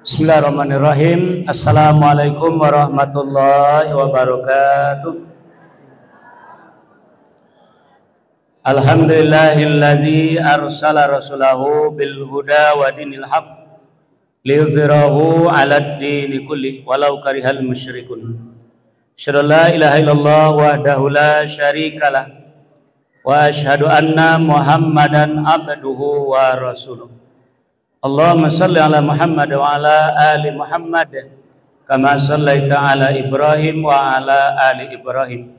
Bismillahirrahmanirrahim. Assalamualaikum warahmatullahi wabarakatuh. Alhamdulillahilladzi arsala rasulahu bil huda wa dinil haq liyuzhirahu 'alad dini kullih walau karihal musyrikun. Asyhadu la ilaha illallah wahdahu la syarikalah wa asyhadu anna Muhammadan abduhu wa rasuluh. Allahumma salli ala Muhammad wa ala ali Muhammad kama sallaita ala Ibrahim wa ala ali Ibrahim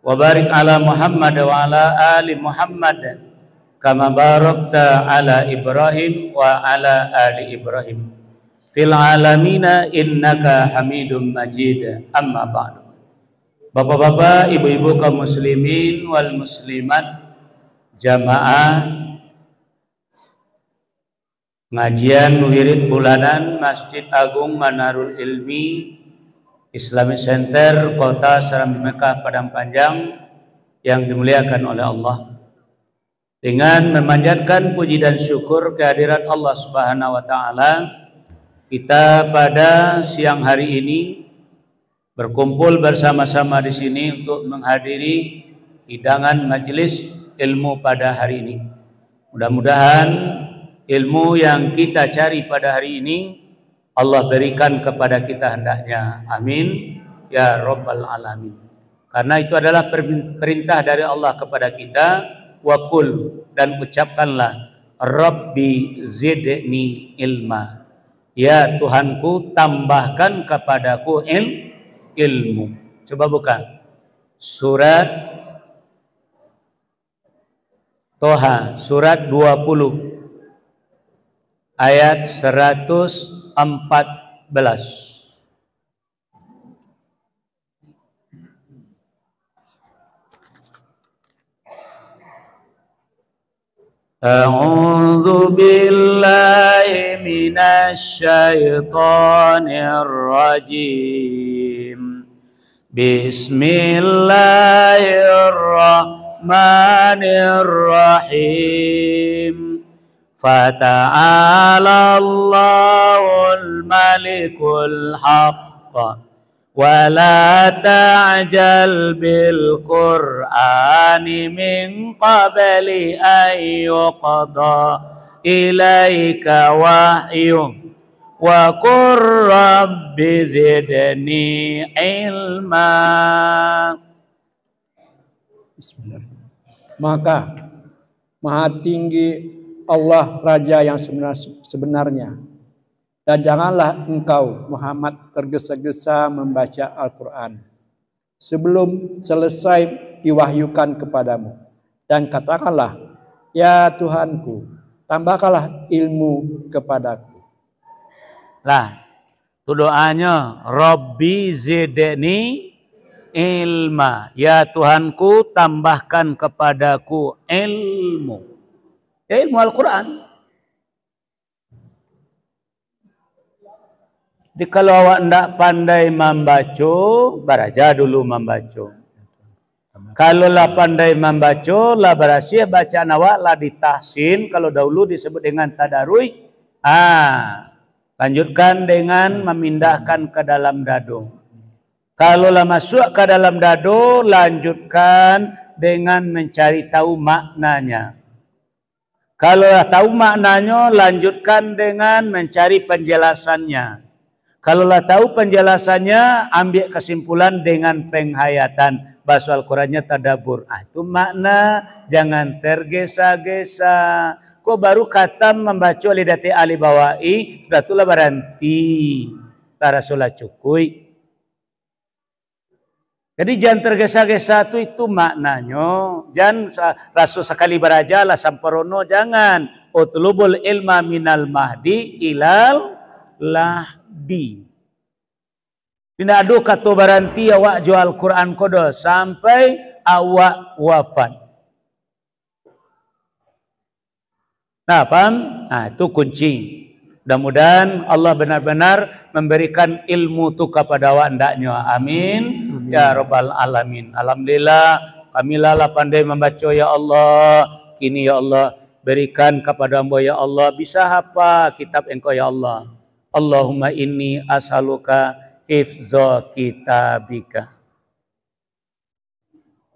wa barik ala Muhammad wa ala ali Muhammad kama barakta ala Ibrahim wa ala ali Ibrahim fil alamina innaka Hamidum Majid. Amma ba'du. Bapak-bapak, ibu-ibu kaum muslimin wal muslimat, jamaah ngajian wirid bulanan Masjid Agung Manarul Ilmi Islamic Center Kota Serambi Mekah Padang Panjang yang dimuliakan oleh Allah, dengan memanjatkan puji dan syukur kehadirat Allah Subhanahu wa taala, kita pada siang hari ini berkumpul bersama-sama di sini untuk menghadiri hidangan majelis ilmu pada hari ini. Mudah-mudahan ilmu yang kita cari pada hari ini Allah berikan kepada kita hendaknya. Amin ya rabbal alamin. Karena itu adalah perintah dari Allah kepada kita. Wa qul, dan ucapkanlah, Rabbi zidni ilma, ya Tuhanku tambahkan kepadaku ilmu. Coba buka surat Toha surat 20 ayat 114. A'udzu billahi minasy syaithanir rajim. Bismillahirrahmanirrahim. Fata'ala Allahul malikul haqq wa la ta'jal bil qur'ani min qabli an yuqda ilaika wahyu wa qur rabbi zidni ilma. Bismillahirrahmanirrahim. Maka Maha Tinggi Allah Raja yang sebenarnya, dan janganlah engkau Muhammad tergesa-gesa membaca Al-Quran sebelum selesai diwahyukan kepadamu, dan katakanlah, ya Tuhanku, tambahkanlah ilmu kepadaku. Lah, itu doanya, Rabbi zidni ilma, ya Tuhanku tambahkan kepadaku ilmu. Ya, ilmu Al-Quran. Jadi kalau awak tidak pandai membaca, beraja dulu membaca. Kalau lah pandai membaca, lah berhasil bacaan awak lah ditahsin. Kalau dahulu disebut dengan tadarruj, lanjutkan dengan memindahkan ke dalam dado. Kalau lah masuk ke dalam dado, lanjutkan dengan mencari tahu maknanya. Kalau dah tahu maknanya, lanjutkan dengan mencari penjelasannya. Kalau dah tahu penjelasannya, ambil kesimpulan dengan penghayatan. Bahasa Al-Qurannya tadabbur. Itu makna, jangan tergesa-gesa. Kok baru kata membaca lidati ali bawai, sudah itulah berhenti. Rasulah cukui. Jadi jangan tergesa-gesa itu maknanya. Jangan rasul sekali beraja lah samparono, jangan. Utlubul ilma minal mahdi ilal lahdi. Tidak ada kata baranti awak jual Quran kodo sampai awak wafat. Nah, paham? Nah, itu kunci. Mudah-mudahan Allah benar-benar memberikan ilmu itu kepada awak hendaknya. Amin. Ya rabbal alamin. Alhamdulillah kamilah lah pandai membaca ya Allah. Kini ya Allah berikan kepada hamba ya Allah bisa hafal kitab engkau ya Allah. Allahumma inni as'aluka hifza kitabika.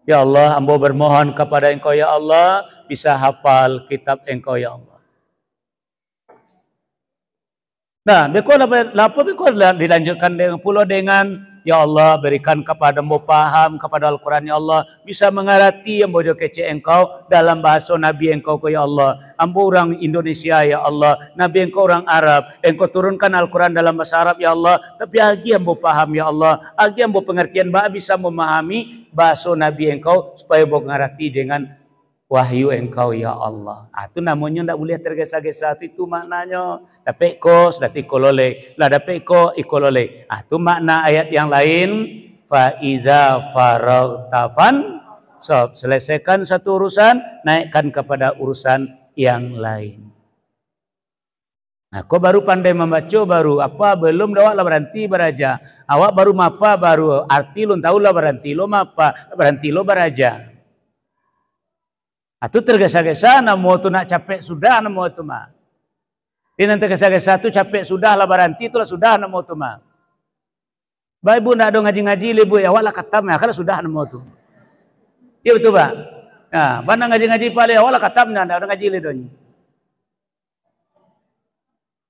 Ya Allah, ambo bermohon kepada Engkau ya Allah, bisa hafal kitab Engkau ya Allah. Nah, dilanjutkan dengan pula dengan ya Allah, berikan kepada ambo paham kepada Al-Quran ya Allah, bisa mengerti ambo jo kece Engkau dalam bahasa Nabi Engkau ya Allah. Ambo orang Indonesia ya Allah, Nabi Engkau orang Arab, Engkau turunkan Al-Quran dalam bahasa Arab ya Allah, tapi agi ambo paham ya Allah, agi ambo pengertian bisa memahami bahasa Nabi Engkau supaya ambo mengerti dengan wahyu Engkau ya Allah. Itu namanya tidak boleh tergesa-gesa. Itu maknanya. Dapat ko, sudah ikolole. Lah dapat ko, ikolole. Itu makna ayat yang lain. Faiza faraghtan. So, selesaikan satu urusan, naikkan kepada urusan yang lain. Nah, kau baru pandai membaca baru apa belum awak lah berhenti beraja. Awak baru mapa baru arti lo tahu lah berhenti lo mapa berhenti lo beraja. Itu tergesa-gesa, namo tu nak capek sudah namo tu mah. Dia nanti tergesa-gesa tu capek sudah lah berhenti itulah sudah namo tu mah. Baik ibu nak ada ngaji-ngaji ibu ya awak lah katam ya kalau sudah namo tu. Iya betul pak. Nah, mana ngaji-ngaji paling awak lah katam nak ada ngaji ledonya.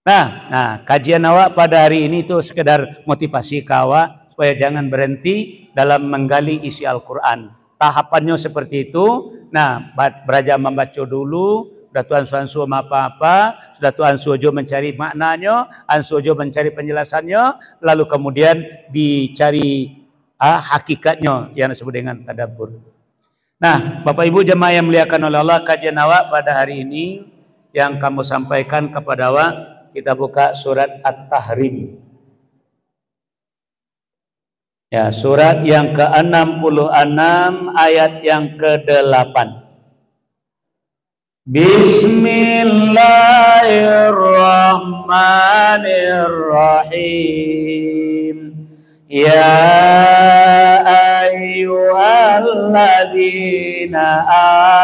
Nah, kajian awak pada hari ini itu sekedar motivasi kawa supaya jangan berhenti dalam menggali isi Al-Quran. Tahapannya seperti itu. Nah, belajar membaca dulu. Sudah Tuhan suruh apa-apa. Sudah Tuhan suruh mencari maknanya. Suruh mencari penjelasannya. Lalu kemudian dicari hakikatnya yang disebut dengan tadabbur. Nah, Bapak Ibu jemaah yang muliakan oleh Allah, kajian awak pada hari ini yang kamu sampaikan kepada awak, kita buka surat At-Tahrim. Ya, surat yang ke-66 ayat yang ke-8. Bismillahirrahmanirrahim. Ya ayyuhalladzina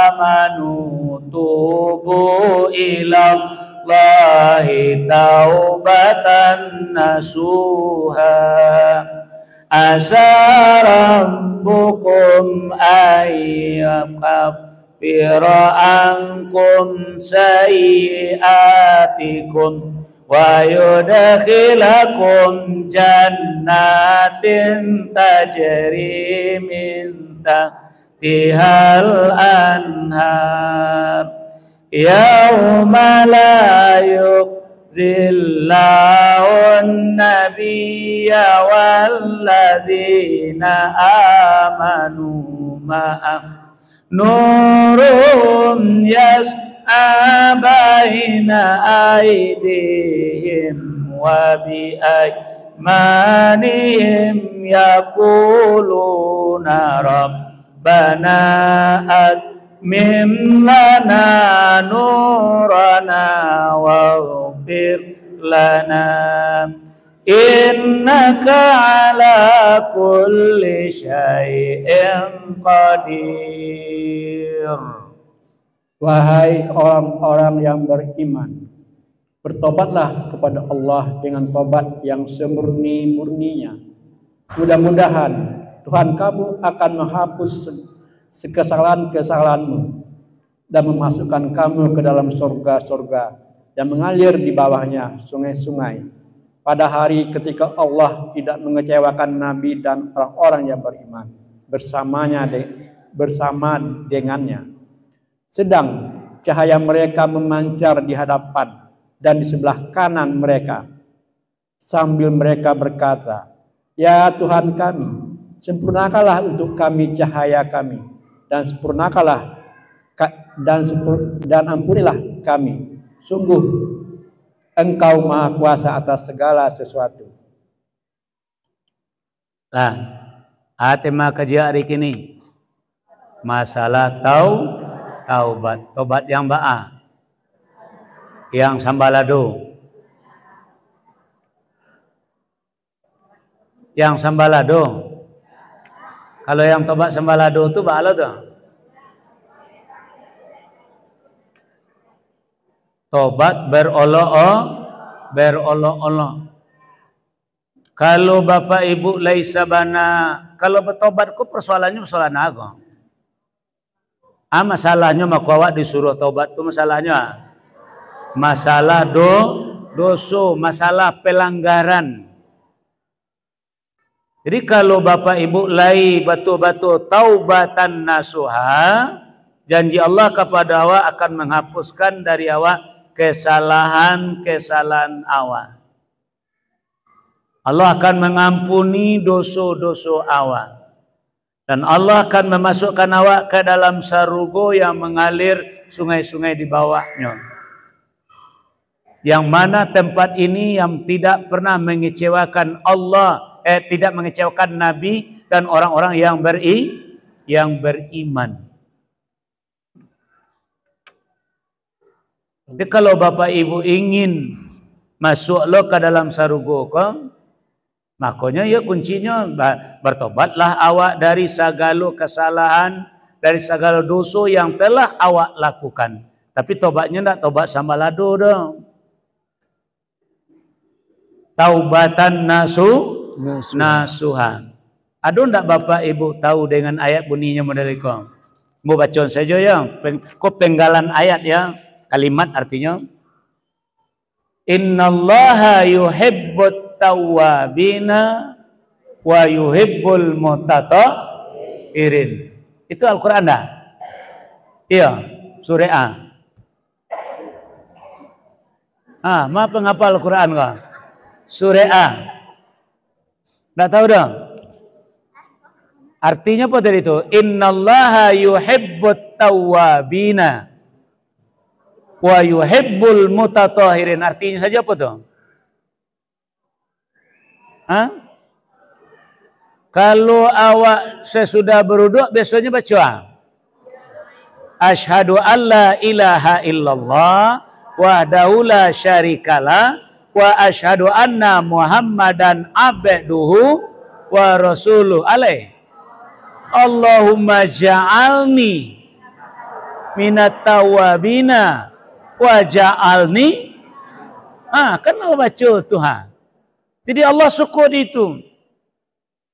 amanu tubu ilallahi taubatan nasuha. Asa rabbukum ayyakafira ankum sayiatikum wa yudakhilakum jannatin tajri min tahtihal anhar yauma la Zillahun nabiyya walladzina amanu ma'am nurum yas'a baina aydihim wa biaymanihim yaquluna rabbana atmim lana nurana waghfir lana innaka ala kulli syai'in qadir. Wahai orang-orang yang beriman, bertobatlah kepada Allah dengan tobat yang semurni-murninya. Mudah-mudahan Tuhan kamu akan menghapus kesalahan-kesalahanmu dan memasukkan kamu ke dalam surga-surga yang mengalir di bawahnya sungai-sungai. Pada hari ketika Allah tidak mengecewakan Nabi dan orang-orang yang beriman bersama dengannya. Sedang cahaya mereka memancar di hadapan dan di sebelah kanan mereka. Sambil mereka berkata, ya Tuhan kami, sempurnakanlah untuk kami cahaya kami. Dan sempurnakanlah dan ampunilah kami. Sungguh Engkau Maha Kuasa atas segala sesuatu. Nah, tema kajian hari ini masalah taubat. Taubat yang ba'a, yang sambalado. Yang sambalado. Kalau yang tobat sambalado itu ba'ala tuh. Tobat berolok-olok. Kalau bapak ibu laisa bana, kalau bertobat ku persoalannya persoalan agama. Masalahnya mak awak disuruh tobat tu masalahnya. Masalah dosa, masalah pelanggaran. Jadi kalau bapak ibu lai betul-betul taubatan nasuha, janji Allah kepada awak akan menghapuskan dari awak kesalahan-kesalahan awak. Allah akan mengampuni dosa-dosa awak. Dan Allah akan memasukkan awak ke dalam sarugo yang mengalir sungai-sungai di bawahnya. Yang mana tempat ini yang tidak pernah mengecewakan Allah, tidak mengecewakan Nabi dan orang-orang yang beriman. Jadi kalau bapak ibu ingin masuk lo ke dalam sarugo ko, makanya ya kuncinya bertobatlah awak dari segala kesalahan, dari segala dosa yang telah awak lakukan. Tapi tobatnya tidak tobat sama lado dong. Taubatan nasuha. Ada ndak bapak ibu tahu dengan ayat bunyinya model itu? Mau baca saja ya. Kok penggalan ayat ya. Kalimat artinya Innallaha yuhibbut tawwabina wa yuhibbul mutatahhirin. Itu Al-Qur'an dah? Iya, surah A. Ma penghafal Al-Qur'an kau? Surah A. Tak tahu dah? Artinya apa tadi itu? Innallaha yuhibbut tawwabina wa yuhibbul mutatahhirin. Artinya saja apa tuh? Kalau awak sesudah berwudu biasanya baca Asyhadu alla ilaha illallah wahdahu la syarikalah wa asyhadu anna Muhammadan abduhu wa rasuluh alaih. Allahumma ja'alni minat tawabina wa ja'alni. Kan Allah baca Tuhan. Jadi Allah syukur itu.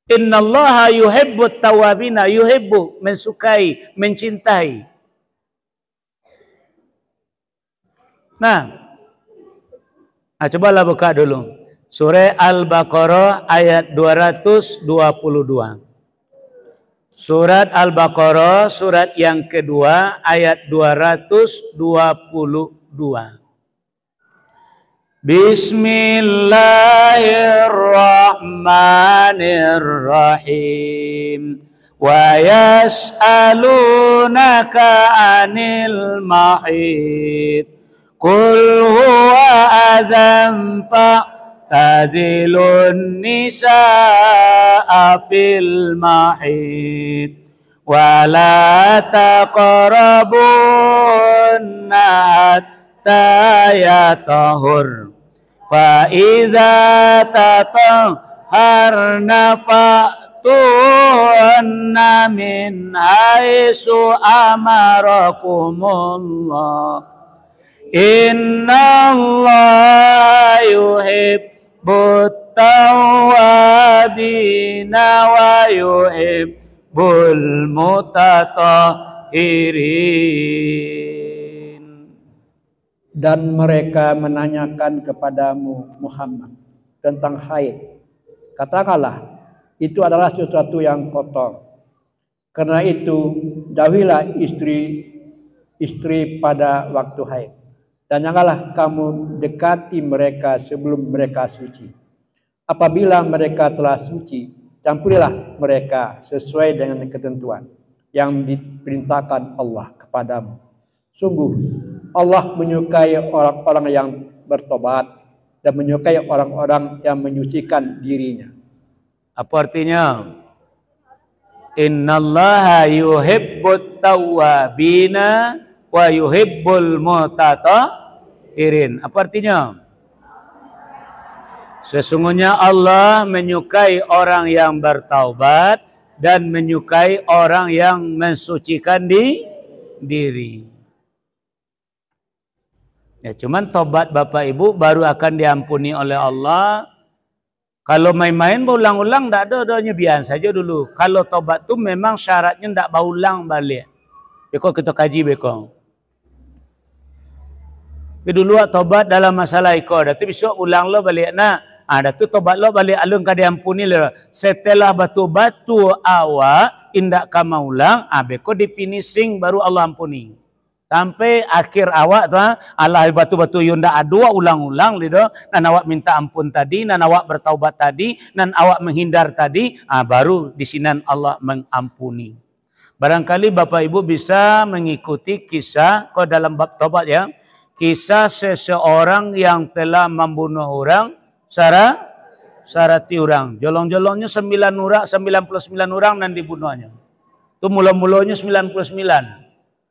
Innallaha yuhibbut tawabina, yuhibbu mensukai, mencintai. Nah, cobalah buka dulu. Surah Al-Baqarah ayat 222. Surat Al-Baqarah surat yang kedua ayat 222. Bismillahirrahmanirrahim. Wa yas'alunaka 'anil mahid. Qul huwa azam fa'tazilun nisa'a fil mahid. Wa la taqrabunna hatta yatahur. Fa iza tatahharna fa'tuhunna min haitsu amarakumullah. Innallaha yuhibbut tawwabina wa yuhibbul mutatahhirin. Dan mereka menanyakan kepadamu Muhammad tentang haid. Katakanlah, itu adalah sesuatu yang kotor. Karena itu, jauhilah istri pada waktu haid. Dan janganlah kamu dekati mereka sebelum mereka suci. Apabila mereka telah suci, campurilah mereka sesuai dengan ketentuan yang diperintahkan Allah kepadamu. Sungguh, Allah menyukai orang-orang yang bertobat dan menyukai orang-orang yang menyucikan dirinya. Apa artinya? Innallaha yuhibbut tawwabina wa yuhibbul mutatahhirin. Apa artinya? Sesungguhnya Allah menyukai orang yang bertaubat dan menyukai orang yang mensucikan diri. Ya, cuman tobat Bapak Ibu baru akan diampuni oleh Allah. Kalau main-main berulang-ulang tak ada, adanya biasa saja dulu. Kalau tobat tu memang syaratnya tak berulang balik. Beko kita kaji beko. Dulu tobat dalam masalah iko, dah tu besok ulang lo balik nak. Dah tu tobat lo balik alun ka diampuni lo. Setelah batu-batu awak indak ka maulang, beko di finishing baru Allah ampuni. Sampai akhir awak tu Allah batu-batu yunda adua ulang-ulang lido, dan awak minta ampun tadi, dan awak bertaubat tadi, dan awak menghindar tadi, baru di sinan Allah mengampuni. Barangkali Bapak Ibu bisa mengikuti kisah kau dalam bab taubat ya. Kisah seseorang yang telah membunuh orang sarati orang. Jolong-jolongnya 99 orang dan dibunuhnya. Itu mula-mulanya 99.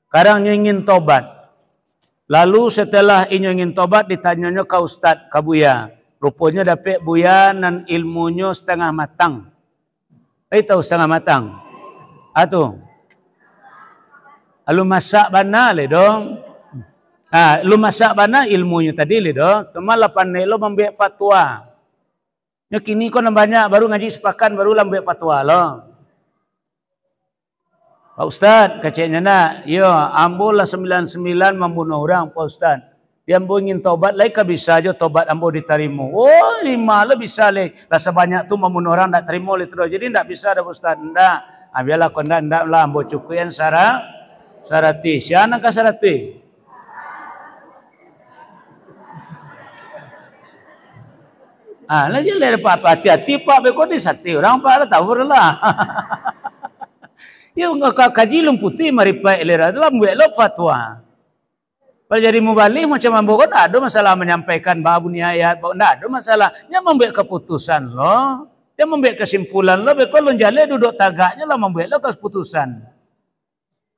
Sekarang ingin tobat. Lalu setelah ingin tobat ditanyanya ke Ustaz, ke Buya. Rupanya dapat Buya dan ilmunya setengah matang. Tahu setengah matang? Atu. Lalu masak bana le dong. Lu masak bana ilmunya tadi le dong. Cuma lapan lo membuat fatwa. Nya kini kau banyak baru ngaji sepakan baru lambe fatwa lo. Pak Ustaz, kacanya nak, yo, ambo lah 99 membunuh orang, Pak Ustaz. Dia ambo ingin tobat, lagi bisa aja tobat ambo diterima. Oh, 5 lah bisa le. Rasa banyak tu membunuh orang tak terima le terus. Jadi tak bisa dah Pak Ustaz, ndak. Biarlah kau ndak lah ambo cukup yang sarati. Siapa nak sarati? Lagi le Pak, hati-hati Pak, beko di sati orang Pak, tahu lah. Ya kaji lum putih maripai elera dalam belok fatwa. Kalau jadi mubalik macam ambon ada masalah menyampaikan babu ni ayat, tidak ada masalah. Dia membuat keputusan lo, dia membuat kesimpulan lo. Kalau jalan duduk tagaknya lah membuat lo keputusan.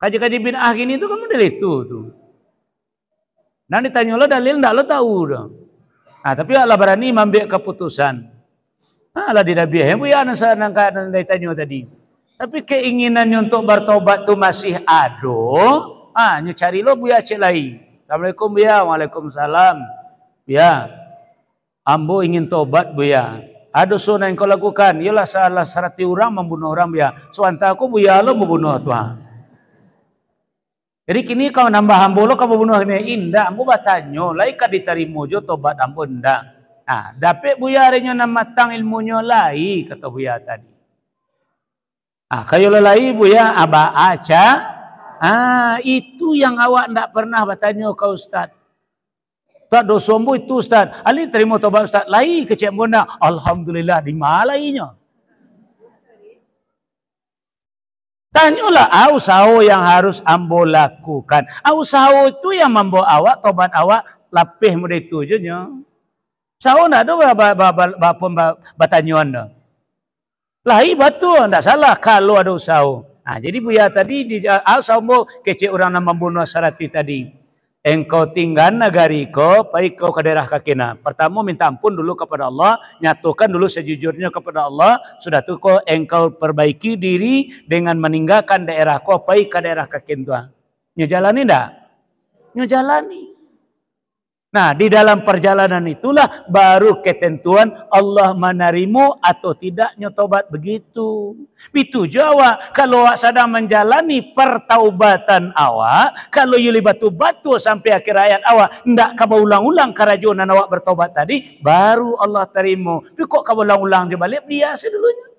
Kaji-kaji bid'ah gini tu kamu dalil itu tu. Dan ditanya lo dalil tidak lo tahu dah. Tapi Allah berani membuat keputusan. Allah tidak biar. Ya nasa nangka ditanya tadi. Tapi keinginannya untuk bertobat tu masih ada. Nyu cari lo Buya cek lain. Assalamualaikum Buya. Waalaikumsalam. Buya, ambo ingin tobat Buya. Ada sunnah yang kau lakukan. Ialah salah 100 orang membunuh orang Buya. Suanta aku Buya lo membunuh tuan. Jadi kini kau nambah ambo lo kau membunuh ini indah. Ambo bertanya, lai ka diterima jo tobat ambo indah. Dapat Buya harinya namatang ilmunya lai kata Buya tadi. Kayu lelai Buya aba aca. Itu yang awak tidak pernah bertanya ke Ustaz. Tak dosombo itu Ustaz. Ali terima tobat Ustaz. Lai kecek bunda. Alhamdulillah di malainya. Tanyalah usaha yang harus ambo lakukan. Usaha itu yang membawa awak tobat awak lapih muda itu je nya. Usaha tidak ada bertanyaan dah. Lahi betul, tidak salah kalau ada usaha. Jadi Buya tadi di usahamu kecil orang yang membunuh sarati tadi. Engkau tinggal negari kau, baik kau ke daerah kakina. Pertama minta ampun dulu kepada Allah, nyatukan dulu sejujurnya kepada Allah. Sudah tu kau engkau perbaiki diri dengan meninggalkan daerah kau, baik ke daerah kakin tuan. Nyejalani tidak? Nyejalani. Nah, di dalam perjalanan itulah baru ketentuan Allah menerima atau tidaknya taubat begitu. Itu jawab kalau awak sedang menjalani pertaubatan awak, kalau yuli batu-batu sampai akhir hayat awak, hendak kau ulang-ulang kerajunan awak bertaubat tadi, baru Allah terima. Tapi kok kau ulang-ulang je balik, biasa dulunya.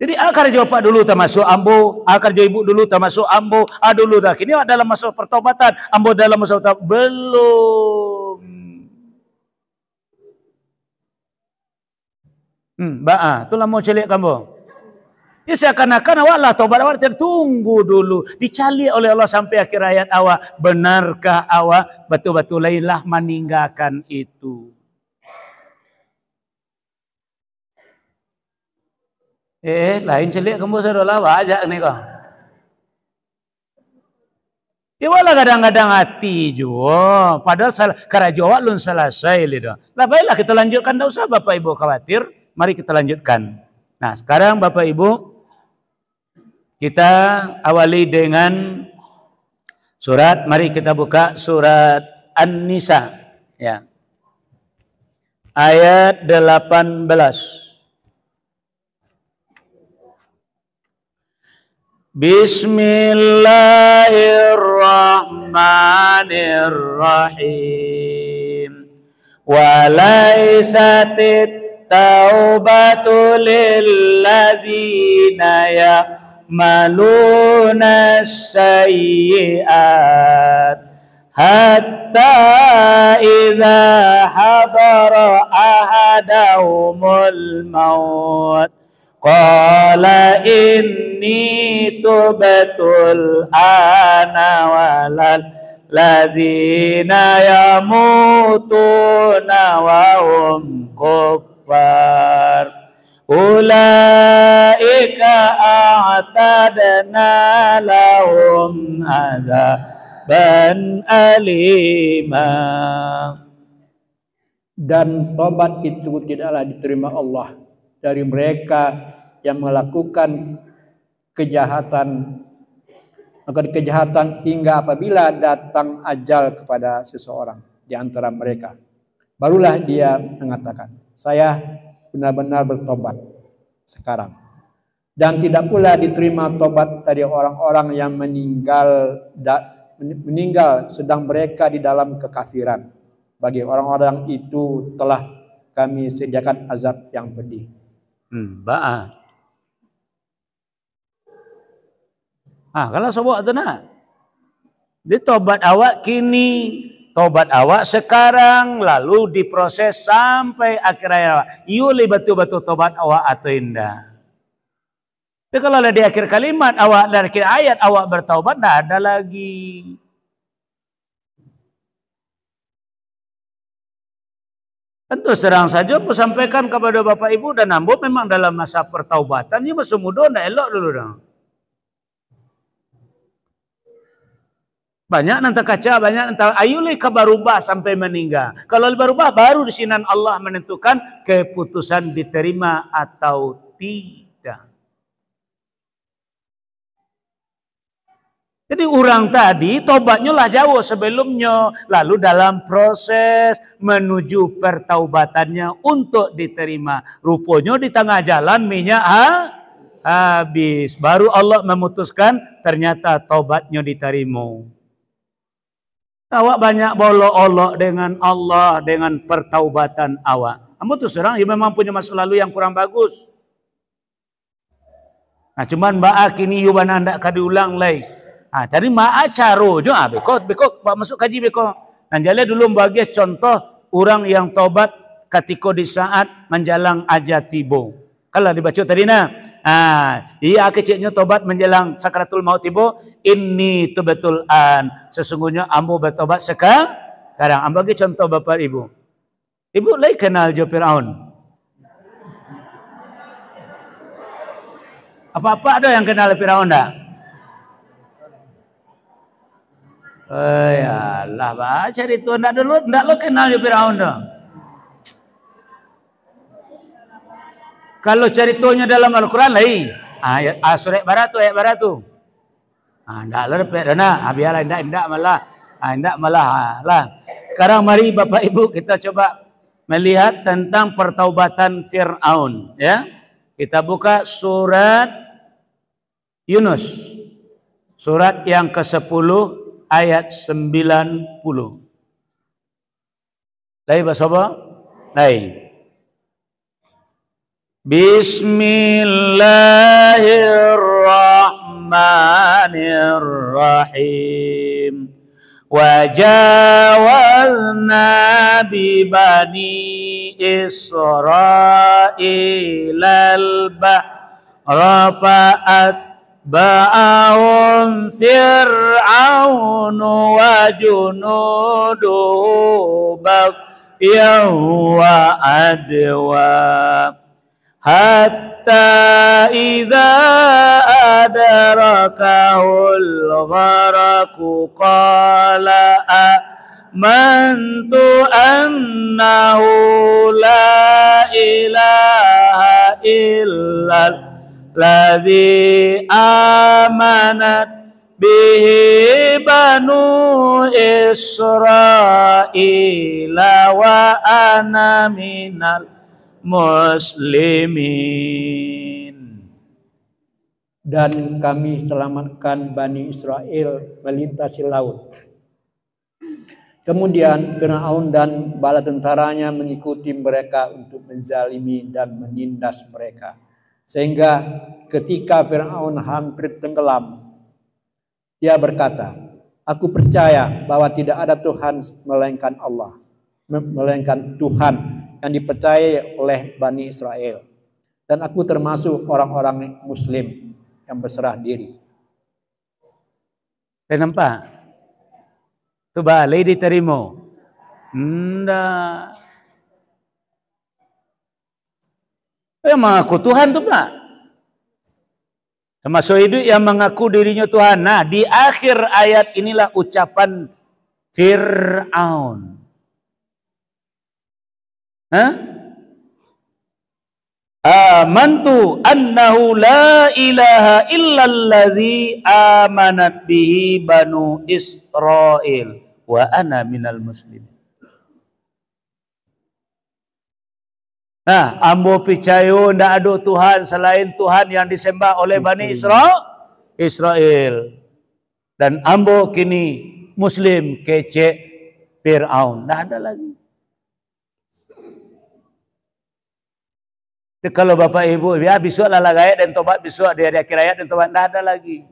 Jadi akar jawab dulu termasuk ambo, akar jawab ibu dulu termasuk ambo, dulu dah. Kini dalam masa pertobatan, ambo dalam masa pertobatan belum. Itulah mau celik kamu. Ya seakan-akan awak lah tobat awak tertunggu dulu, dicari oleh Allah sampai akhir hayat awak. Benarkah awak betul-betul lailah meninggalkan itu? Lain celik kamu saudara ajak ni kau. Dia wala kadang-kadang hati juga. Padahal kerajaan belum selesai lidah. Lah baiklah kita lanjutkan, tak usah Bapak Ibu khawatir. Mari kita lanjutkan. Nah sekarang Bapak Ibu kita awali dengan Surat, mari kita buka surat An-Nisa ya. Ayat 18. Bismillahirrahmanirrahim. Walaisatit taubatu lilladzina ya'maluna sayyi'at hatta idza hadara ahadahumul maut qala inni tubtul ana walal ladzina yamutuna wa hum kuffar ulaika a'tadna lahum adzaban alima. Dan tobat itu tidaklah diterima Allah dari mereka yang melakukan kejahatan hingga apabila datang ajal kepada seseorang di antara mereka. Barulah dia mengatakan, saya benar-benar bertobat sekarang. Dan tidak pula diterima tobat dari orang-orang yang meninggal sedang mereka di dalam kekafiran. Bagi orang-orang itu telah kami sediakan azab yang pedih. Kalau sebut tu nak, dia tobat awak kini, tobat awak sekarang, lalu diproses sampai akhir hayat awak. Yuli betul-betul tobat awak atau indah. Tapi kalau di akhir kalimat awak, dari akhir ayat awak bertaubat, tak ada lagi. Tentu serang saja aku sampaikan kepada Bapak Ibu dan Ambo memang dalam masa pertaubatan ini masih muda, tidak elok dulu dah. Banyak nanti kaca, banyak nanti ayuli berubah sampai meninggal. Kalau berubah baru di sini Allah menentukan keputusan diterima atau tidak. Jadi orang tadi tobatnya lah jauh sebelumnya, lalu dalam proses menuju pertaubatannya untuk diterima. Rupanya di tengah jalan minyak habis. Baru Allah memutuskan ternyata taubatnya diterima. Awak banyak bolok-olok dengan Allah dengan pertaubatan awak. Kamu tu serang yang memang punya masa lalu yang kurang bagus. Nah, cuman mbak kini you bana ndak kadiulang lagi. Tadi mak caro je beko masuk kaji beko. Dan jale dulu bagi contoh orang yang tobat ketika di saat menjelang ajal tiba. Kalau dibaca tadi iya kecilnya tobat menjelang sakratul maut tiba, ini tu betul sesungguhnya ambo bertobat sekarang. Ambo bagi contoh Bapak Ibu. Ibu lagi kenal jo Firaun. Apa-apa ada yang kenal Firaun dah? Ya Allah, baca itu ndak lo kenal Firaun dah. Kalau ceritanya dalam Al-Quran lain, ayat surat baratu. Ndak lo dapat dana, biarlah ndak malah lah. Sekarang mari Bapak Ibu kita coba melihat tentang pertaubatan Fir'aun, ya. Kita buka surat Yunus. Surat yang ke-10 ayat 90. Lai bahasa Lai. Bismillahirrahmanirrahim. Wajawazna bi bani Israil al-bahra ba'ahum Fir'aun wa junuduhu baghyan wa adwa hatta idza adrakahul gharaqu qala amantu annahu la ilaha illallah الذي آمنت bihi banu Israil wa ana minal muslimin. Dan kami selamatkan Bani Israel melintasi laut. Kemudian Fir'aun dan bala tentaranya mengikuti mereka untuk menzalimi dan menindas mereka. Sehingga ketika Fir'aun hampir tenggelam, dia berkata, "Aku percaya bahwa tidak ada Tuhan melainkan Allah, melainkan Tuhan yang dipercayai oleh Bani Israel. Dan aku termasuk orang-orang Muslim yang berserah diri." Nampak? Tu balik diterima. Enggak. Yang mengaku Tuhan tu Pak. Termasuk hidup yang mengaku dirinya Tuhan. Nah, di akhir ayat inilah ucapan Fir'aun. Amantu annahu la ilaha illalladzi amanat bihi banu Israil wa ana minal muslimin. Nah, ambo percaya ndak ada Tuhan selain Tuhan yang disembah oleh Bani Israel. Dan ambo kini Muslim kecek Fir'aun. Ndak ada lagi. Jadi kalau Bapak Ibu, ya besok lah ayat dan tobat, besok di akhir ayat dan tobat, ndak ada lagi.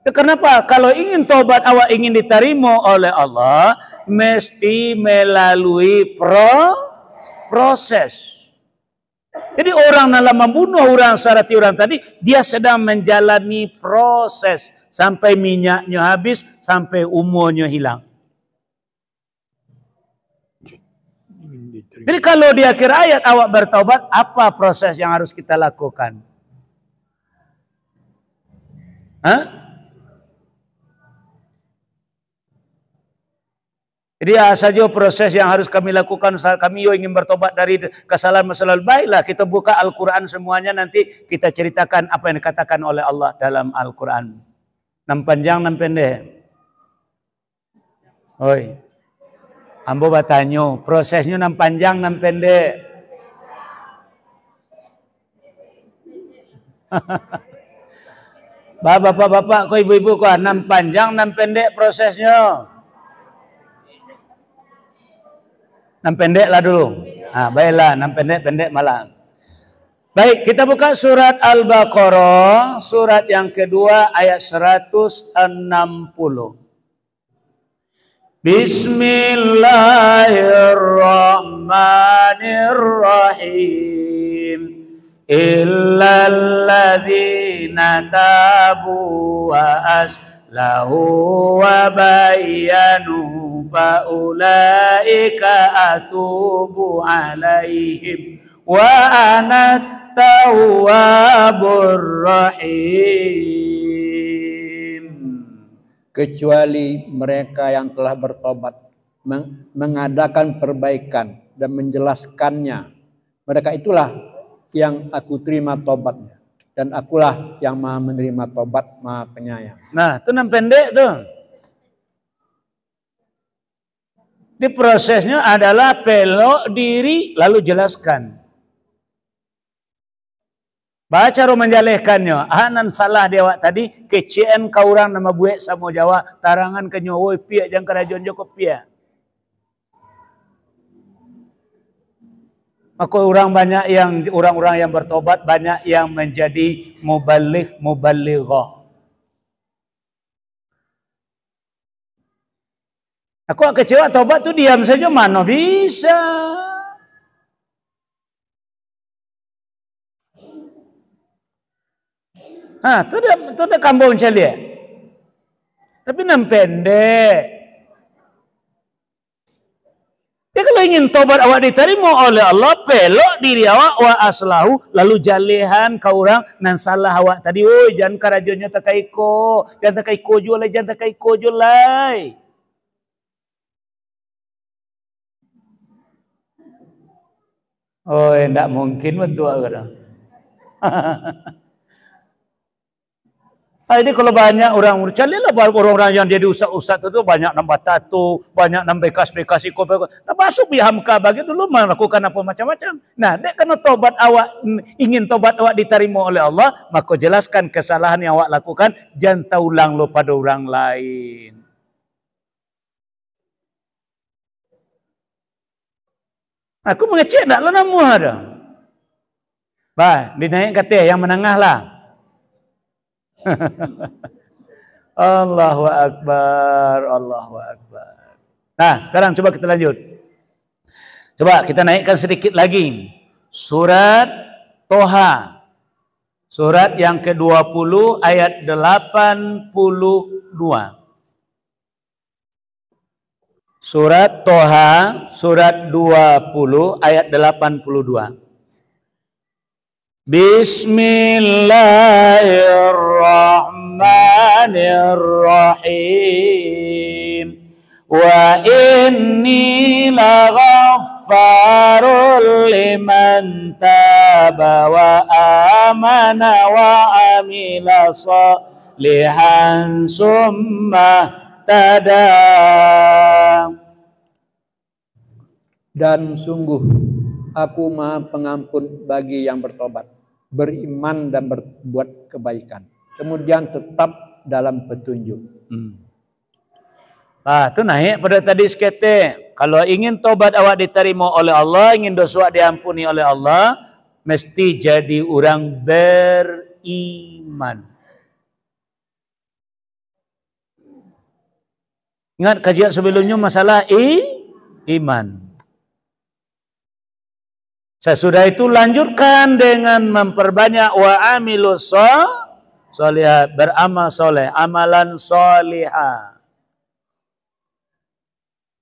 Kenapa? Kalau ingin tobat awak ingin diterima oleh Allah, mesti melalui proses. Jadi orang dalam membunuh orang sarati orang tadi, dia sedang menjalani proses sampai minyaknya habis, sampai umurnya hilang. Jadi kalau di akhir ayat awak bertobat, apa proses yang harus kita lakukan? Jadi saja proses yang harus kami lakukan saat kami ingin bertobat dari kesalahan masa lalu. Baiklah, kita buka Al-Quran semuanya, nanti kita ceritakan apa yang dikatakan oleh Allah dalam Al-Quran. 6 panjang, 6 pendek. Oi, ambo bertanya, prosesnya 6 panjang, 6 pendek. Bapak-bapak, kok ibu-ibu kok 6 panjang, 6 pendek prosesnya. 6 pendek lah dulu. Baiklah, 6 pendek malah. Baik, kita buka surat Al-Baqarah, surat yang kedua ayat 160. Bismillahirrahmanirrahim. Illalladzina tabu wa aslahu wa bayyanu fa ulaika atubu alaihim wa ana tawwabur rahim. Kecuali mereka yang telah bertobat, mengadakan perbaikan dan menjelaskannya, mereka itulah yang aku terima tobatnya, dan akulah yang maha menerima tobat, maha penyayang. Nah, itu 6 pendek tuh. Di prosesnya adalah pelok diri lalu jelaskan. Baca cara menjalehkannya. Anan salah dia awak tadi, kecian kau orang nama buek sama Jawa, tarangan ke nyowo piak jang kerajaan Joko piak. Maka orang-orang yang bertobat banyak yang menjadi mubalighah. Aku kecewa tobat tu diam saja, mana bisa. Tu dah kambung celia. Tapi 6 pendek. Dia kalau ingin tobat awak diterima oleh Allah, pelok diri awak wa aslahu, lalu jalihan kau orang nan salah awak tadi. Oh, jangan karajonnya takaiko, jangan takaiko julai, jangan takaiko julai. Oh, tidak mungkin betul orang. Ini kalau banyak orang, carilah orang-orang yang jadi ustaz-ustaz itu banyak nambah tato, banyak nambah bekas-bekas ikut. Masuk bihamka bagi dulu melakukan apa macam-macam. Nah, dek kena tobat awak, ingin tobat awak diterima oleh Allah, maka jelaskan kesalahan yang awak lakukan, jangan taulang lo pada orang lain. Aku mengecek tak lah nama ada. Bah, dinaik kata yang menengah lah. Allahu Akbar, Allahu Akbar. Nah, sekarang coba kita lanjut. Coba kita naikkan sedikit lagi. Surat Toha. Surat yang ke-20 ayat 82. Surat Toha, surat 20 ayat 82. Bismillahirrahmanirrahim. Wa inni laghaffarul liman taba wa amana wa amila salihan summa tada. Dan sungguh aku Maha Pengampun bagi yang bertobat, beriman dan berbuat kebaikan, kemudian tetap dalam petunjuk. Itu naik pada tadi sekete. Kalau ingin tobat awak diterima oleh Allah, ingin dosa awak diampuni oleh Allah, mesti jadi orang beriman. Ingat kajian sebelumnya masalah iman. Sesudah itu lanjutkan dengan memperbanyak wa amilus sholihat, beramal soleh, amalan solihah.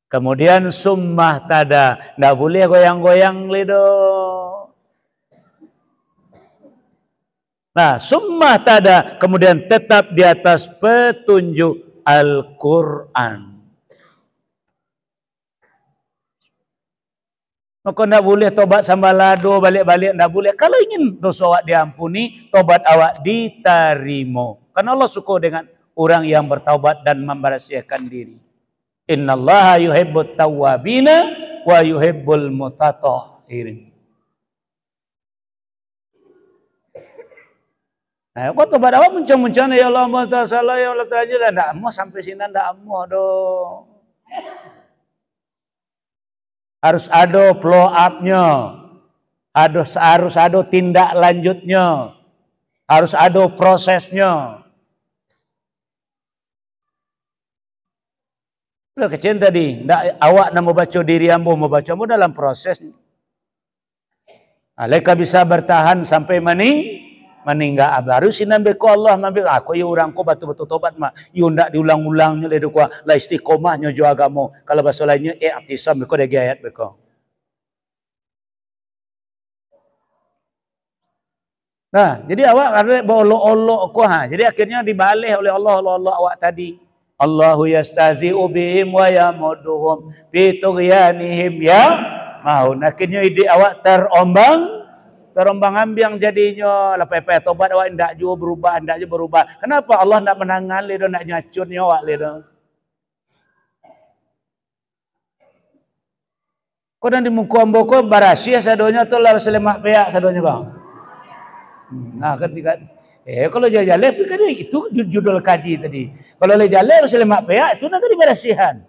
Kemudian summah tada, tidak boleh goyang-goyang lido. Nah, summah tada, kemudian tetap di atas petunjuk Al-Quran. Maka tidak boleh tobat sambil lado balik-balik, tidak boleh. Kalau ingin dosa awak diampuni, tobat awak diterima. Karena Allah suka dengan orang yang bertaubat dan membersihkan diri. Innallaha yuhibbut tawwabina wa yuhibbul mutatahhirin. Nah, kau tobat awak muncul-muncul, ya Allah, salah, ya Allah, tajir. Tidak mau sampai sini, tidak mau dong. Harus ada follow up-nya, harus ada tindak lanjutnya, harus ada prosesnya. Udah kecil tadi, awak nak mau baca diri ambo, mau baca ambo dalam proses. Aleka bisa bertahan sampai meninggal. Baru sinambe ko Allah mambil aku ya orang ko betul-betul tobat mak. Yo ndak diulang-ulangnya le ko la istiqomahnya jo agamo. Kalau bahasa lainnya i'tisam ko dagi ayat beko. Nah, jadi awak ada bolok-olok ko Jadi akhirnya dibalik oleh Allah awak tadi. Allahu yastazi'u bihim wa yamuduhum fi tughyanihim ya mahun. Akhirnya ide awak terombang-ambing jadinya. Lepas tobat awak ndak juga berubah. Kenapa Allah ndak menangan le ndak nyacunnya awak le dah. Kau dan di muka ambo ko barasia sadonya tu lah selemak peak sadonya kau. Nah, ketika kalau jalan kan itu judul kaji tadi. Kalau le jalan harus lemak peak itu nak diberasihan.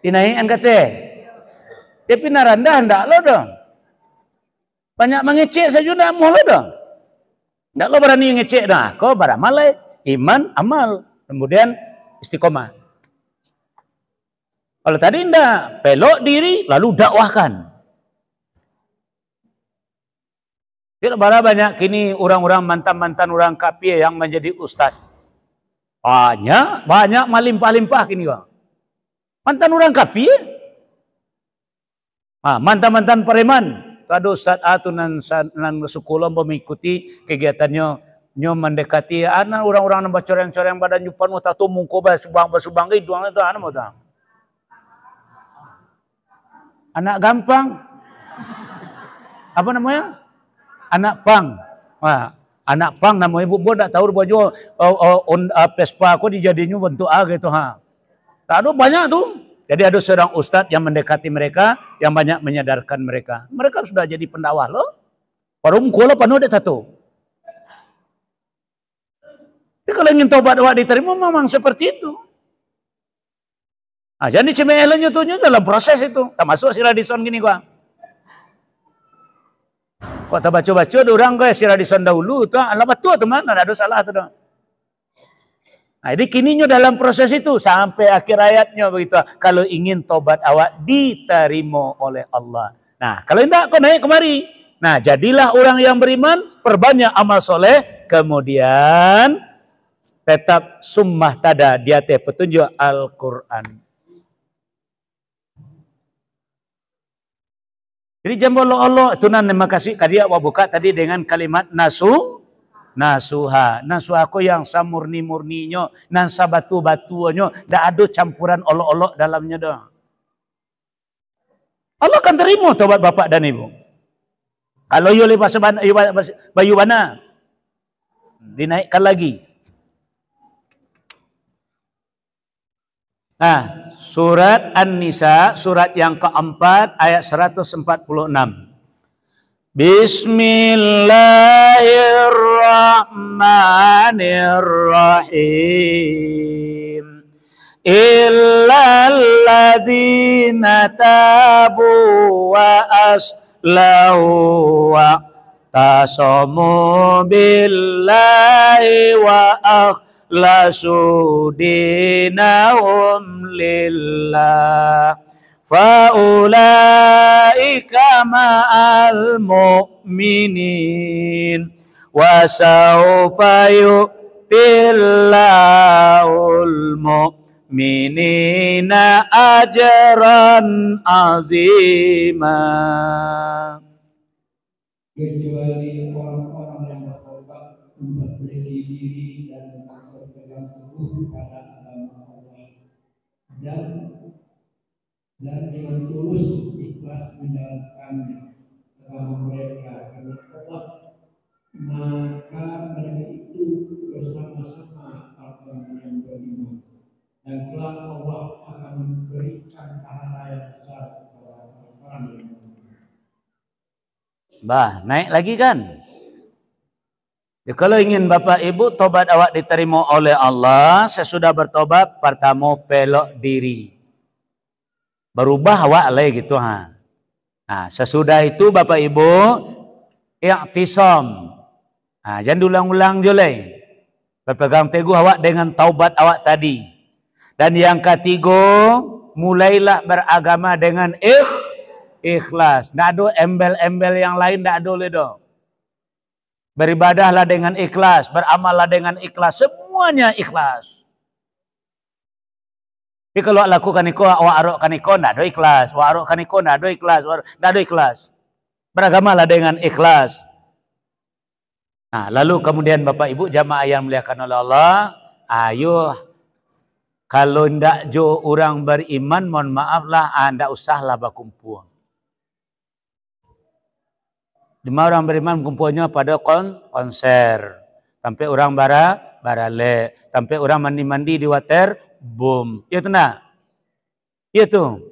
Dinaikkan kata. Tapi narandah ndak lo dong. Banyak mengecek saja ndak mau lo dong. Ndak lo berani ngecek dah. Kau beramal iman, amal, kemudian istiqomah. Kalau tadi ndak, pelok diri lalu dakwahkan. Tidak banyak kini orang-orang mantan-mantan orang kafir yang menjadi ustaz. Banyak melimpah-limpah kini kau. Mantan orang kafir. Mantan-mantan preman. Kado ustaz atu nan sekolah mengikuti kegiatannya nyo mendekati anak orang-orang nambah coreng-coreng badan nyupan mau tato mungko ba subang itu anak mau tang. Anak gampang. Apa namanya? Anak pang. Wah, anak pang namanya ibu tak tahu baju Vespa aku dijadinya bentuk A gitu ha. Tak ada banyak tuh. Jadi ada seorang ustadz yang mendekati mereka, yang banyak menyadarkan mereka. Mereka sudah jadi pendakwah loh. Parum kuala penuh dek satu. Tapi kalau ingin tobat awak diterima memang seperti itu. Ah, jadi cemelannya tuh dalam proses itu. Tak masuk si Radisson gini gua. Kok tak baca-baca ada orang guys si Radisson dahulu tu, alah betul teman, ada salah tu dah. Nah, jadi kininya dalam proses itu sampai akhir ayatnya begitu. Kalau ingin tobat awak diterima oleh Allah. Nah, kalau tidak kau naik kemari. Nah, jadilah orang yang beriman, perbanyak amal soleh, kemudian tetap summah tada dia teh petunjuk Al-Quran. Jadi jambol Allah itu nan terima kasih kadia wa buka tadi dengan kalimat nasuha. Nasuha ko yang samurni-murninya nan sabatu-batuannya ndak ada campuran olok-olok dalamnya dah. Allah akan terima tobat bapak dan ibu. Kalau yo lepas bayu bana dinaikkan lagi. Nah, surat An-Nisa, surat yang keempat, ayat 146. Bismillahirrahmanirrahim. Illal ladzina tabu wa aslahu wa tasamu billahi wa akhlasu dinahum lillah faulaika ma'al mu'minin wa sawfa yu'tillahul mu'minina ajran azima. Kecuali orang-orang yang bertobat memperbaiki diri dan berpegang teguh pada agama Allah dan dengan tulus ikhlas menjalankannya agama mereka karena Allah, maka mereka itu bersama-sama orang yang beriman dan kelak Allah akan memberikan pahala yang besar kepada orang yang beriman. Bah, naik lagi kan? Ya, kalau ingin bapak ibu tobat awak diterima oleh Allah, sesudah bertobat pertama pelok diri. Berubah awak lagi gitu ha. Nah, sesudah itu bapak ibu i'tisam. Nah, jangan diulang-ulang joleh. Berpegang teguh awak dengan taubat awak tadi. Dan yang ketiga, mulailah beragama dengan ikhlas. Tidak ada embel-embel yang lain, tidak ada ledo. Beribadahlah dengan ikhlas, beramallah dengan ikhlas, semuanya ikhlas. Tapi kalau lakukan iko, awak arokkan iko, tidak ada ikhlas. Awak arokkan iko, tidak ada ikhlas. Tidak ada ikhlas. Beragamalah dengan ikhlas. Nah, lalu kemudian bapak ibu jamaah yang muliakan oleh Allah, ayo kalau tidak jo orang beriman, mohon maaflah, anda usahlah berkumpul. 5 orang beriman kumpulnya pada konser. Sampai orang barale. Sampai orang mandi-mandi di water boom. Ya tu nak? Ya tu.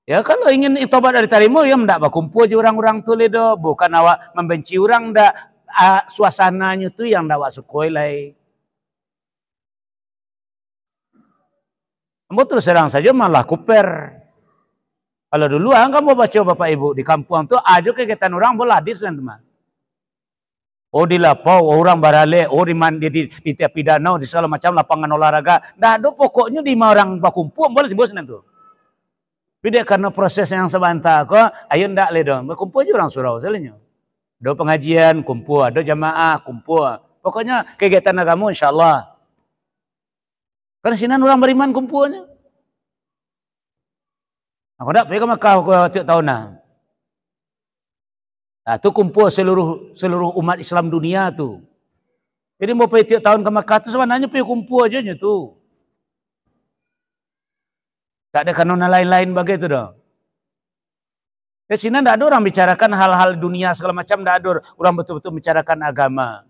Ya kalau ingin tobat dari tarimu, ya tidak berkumpul je orang-orang tu ledo. Bukan awak membenci orang, dak suasananya tu yang dak awak sukoi lai. Kamu terus serang saja malah kuper. Kalau dulu kamu baca bapak ibu di kampung tu ada kegiatan orang bola hadis kan teman. Oh di lapau orang barale, oh di mandi di tepi danau di segala macam lapangan olahraga. Dah ada pokoknya 5 orang berkumpul boleh sih bos tu. Tapi karena proses yang sebentar kok, ayo ndak le dong. Berkumpul je orang surau selalunya. Ada pengajian kumpul, ada jamaah kumpul. Pokoknya kegiatan agama insyaallah. Kan sini orang beriman kumpulnya. Aku tak pergi ke Mekah tiap tahun lah. Nah, tu kumpul seluruh umat Islam dunia tu. Jadi mau pergi tiap tahun ke Mekah tu sebenarnya pergi kumpul aja tu. Tak ada kanun lain-lain begitu dah. Di sini tidak ada orang bicarakan hal-hal dunia segala macam, tidak ada orang betul-betul bicarakan agama.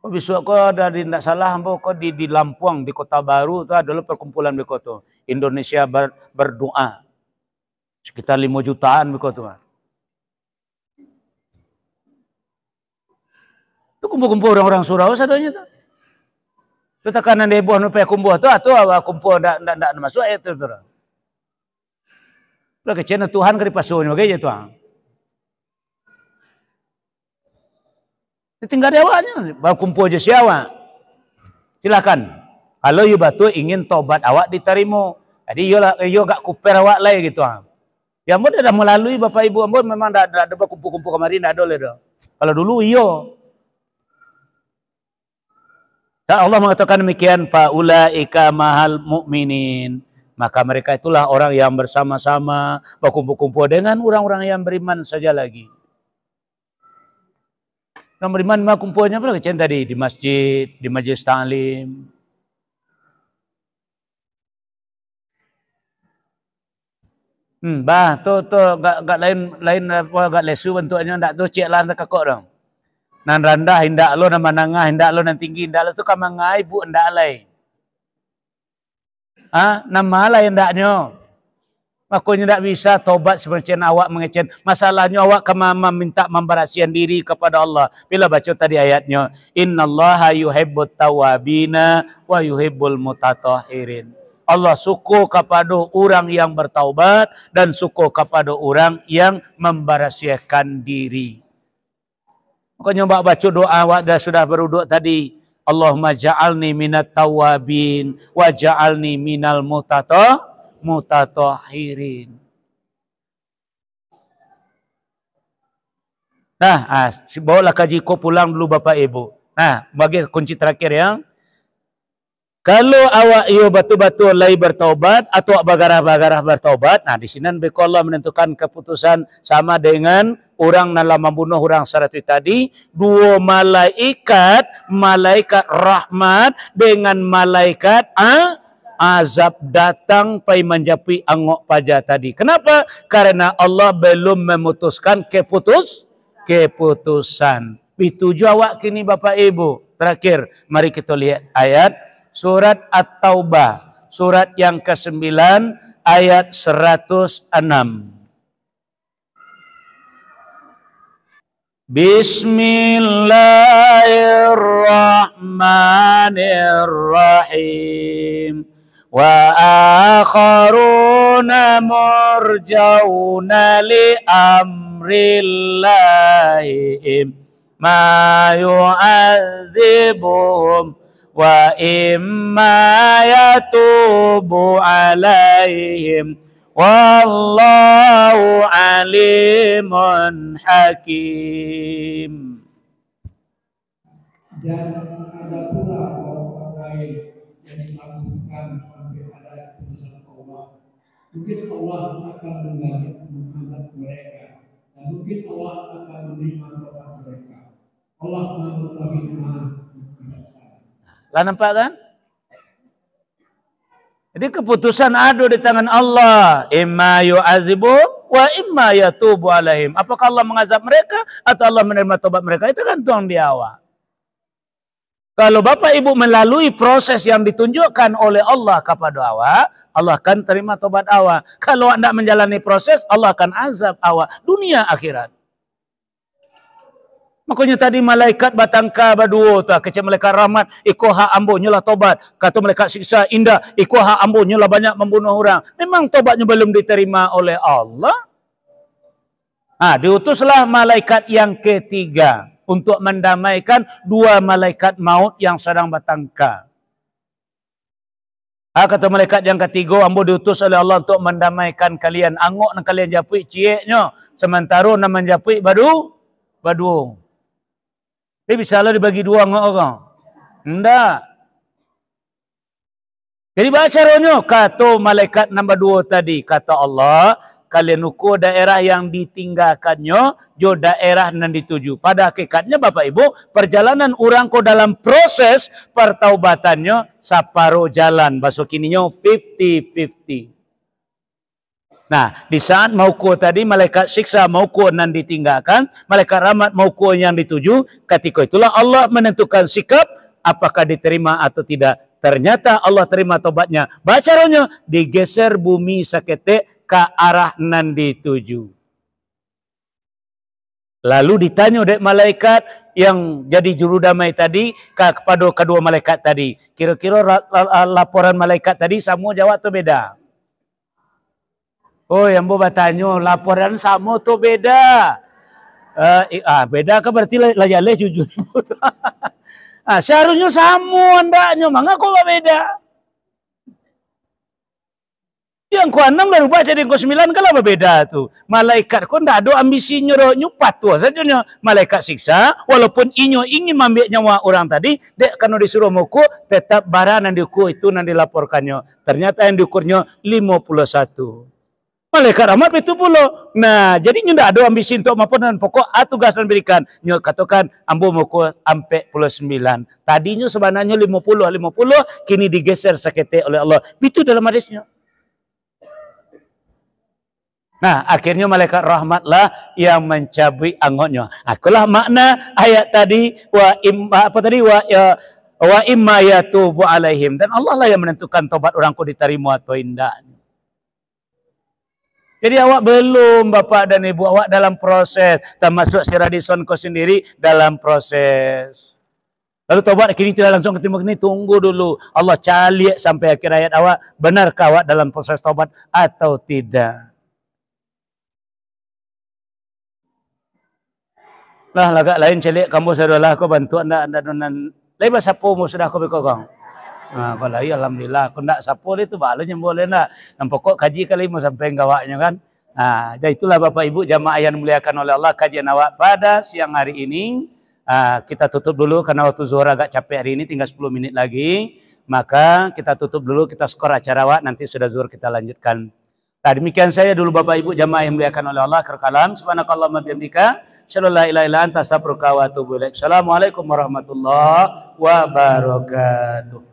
Besok kau dari tidak salah, kau di Lampuang, di Kota Baru itu adalah perkumpulan begitu. Indonesia berdoa. Sekitar 5 jutaan begitu. Itu kumpul-kumpul orang-orang surau sadanya tu. Tu tekanan heboh nu pe kumpul tu atau kumpul ndak masuk itu tu. Lah kecena Tuhan ke dipasuhnya bagai je tuang. Tinggal dia awaknya, baru kumpul je siapa. Silakan. Kalau you batu ingin tobat awak diterima. Jadi yo gak kuper awak lai gitu ah. Ya ampun dah melalui Bapak Ibu ampun memang dah ada kumpul-kumpul kemarin dah ada le dah. Kalau dulu iyo. Dan Allah mengatakan demikian, faulaika mahal mukminin, maka mereka itulah orang yang bersama-sama berkumpul-kumpul dengan orang-orang yang beriman saja lagi. Orang beriman mah kumpulnya apa lagi tadi di masjid, di majelis ta'lim. Tu gak lain apa gak lesu bentuknya ndak tu cek lah tak kok dong. Nan rendah hindak lo, nan menengah hindak lo, nan tinggi hindak lo tu kamangai bu hendak alai. Nama alai hendaknya. Makanya tidak bisa tobat seperti awak mengecen. Masalahnya awak kemama minta memberasihan diri kepada Allah. Bila baca tadi ayatnya, innallaha yuhibbut tawabina wa yuhibbul mutatahhirin. Allah suka kepada orang yang bertaubat dan suka kepada orang yang memberasihan diri. Makanya baca doa awak dah sudah beruduk tadi. Allahumma ja'alni minat tawabin wa ja'alni minal mutatahhirin. Nah, bawalah kaji ko pulang dulu Bapak Ibu. Nah, bagi kunci terakhir ya. Kalau awak iyo batu-batu lagi bertaubat atau bagarah-bagarah bertaubat, nah di sini Allah menentukan keputusan sama dengan orang dalam membunuh orang syarati tadi, dua malaikat rahmat dengan malaikat azab datang pai menjapi angok paja tadi. Kenapa? Karena Allah belum memutuskan keputusan. Dituju awak kini Bapak Ibu. Terakhir, mari kita lihat ayat Surat At-Taubah, surat yang ke-9 ayat 106. Bismillahirrahmanirrahim. Wa akharuna murjauna li amrillahim ma yu'adzibuhum wa imma yatubu alaihim wallahu alimun hakim. Dan ada pula orang lain yang dilakukan sampai ada keputusan Allah. Mungkin Allah akan mengazab mereka dan mungkin Allah akan menerima tobat mereka. Allah mengetahui mana. Lah nampak kan? Jadi keputusan ada di tangan Allah. Imma yu'azibu wa imma yatubu alaihim. Apakah Allah mengazab mereka atau Allah menerima tobat mereka? Itu gantung di awak. Kalau Bapak Ibu melalui proses yang ditunjukkan oleh Allah kepada awak, Allah akan terima tobat awak. Kalau anda menjalani proses, Allah akan azab awak dunia akhirat. Makanya tadi malaikat batangka berdua tu, kecil malaikat rahmat, iko hak ambo nyolah tobat. Kata malaikat siksa indah, iko hak ambo nyolah banyak membunuh orang. Memang tobatnya belum diterima oleh Allah. Diutuslah malaikat yang ketiga untuk mendamaikan dua malaikat maut yang sedang batangka. Kata malaikat yang ketiga, ambo diutus oleh Allah untuk mendamaikan kalian. Angok nak kalian japui cieknya, sementara nak menjapui badu. Dia bisa lah dibagi dua dengan orang. Tidak. Jadi baca caranya, kata malaikat nombor 2 tadi, kata Allah, kalian ukur daerah yang ditinggalkannya jo daerah nan dituju. Pada hakikatnya Bapak Ibu, perjalanan orang ko dalam proses pertaubatannya separuh jalan. Bahasa kininya 50-50. Nah, di saat mauko tadi malaikat siksa mauko nan ditinggalkan, malaikat rahmat mauko yang dituju, ketika itulah Allah menentukan sikap apakah diterima atau tidak. Ternyata Allah terima tobatnya. Bacaranya digeser bumi sakete ke arah nan dituju. Lalu ditanya oleh malaikat yang jadi juru damai tadi kepada kedua malaikat tadi. Kira-kira laporan malaikat tadi semua jawab atau beda? Oh, yang mau bertanya laporan sama tu beda. Beda kan berarti layaleh jujur. Seharusnya sama andaknya, mangga kok beda. Yang ku 6 berubah jadi yang ku 9 kalau berbeda tu. Malaikat kok ndak ada ambisi nyuruh nyupat tu saja malaikat siksa, walaupun inyo ingin mengambil nyawa orang tadi, dek kalau disuruh muku tetap barang yang diukur itu yang dilaporkannya. Ternyata yang diukurnya 51. Malaikat rahmat itu pula. Nah, jadi ndak ada ambisi untuk maupun pokok tugas yang diberikan. Nyo katakan ambo muku ampe 49. Tadinya sebenarnya 50, kini digeser sakete oleh Allah. Itu dalam hadisnya. Nah, akhirnya malaikat rahmatlah yang mencabut angotnya. Akulah makna ayat tadi wa imma yatubu alaihim, dan Allah lah yang menentukan tobat orangku diterima atau tidak. Jadi awak belum Bapak dan Ibu, awak dalam proses, termasuk si Radisson kau sendiri dalam proses. Lalu tobat kini tidak langsung ketemu ini, tunggu dulu. Allah caliak sampai akhir ayat awak, benarkah awak dalam proses tobat atau tidak? Lah lagak lain celik kamu saudara aku bantu anda donan. Lai bahasa pomo sudah aku bekokong. Kalau iya alhamdulillah, aku ndak sapo itu balanya boleh ndak. Dan pokok kaji kali mau sampai gawaknya kan. Nah, jadi itulah Bapak Ibu jamaah yang dimuliakan oleh Allah, kajian awak pada siang hari ini. Kita tutup dulu karena waktu zuhur agak capek hari ini, tinggal 10 menit lagi. Maka kita tutup dulu, kita skor acara awak, nanti sudah zuhur kita lanjutkan. Nah, demikian saya dulu Bapak Ibu jamaah yang dimuliakan oleh Allah. Kerkalam subhanakallahumma bihamdika asyhadu an la ilaha illa anta astaghfiruka wa atubu ilaik. Assalamualaikum warahmatullahi wabarakatuh.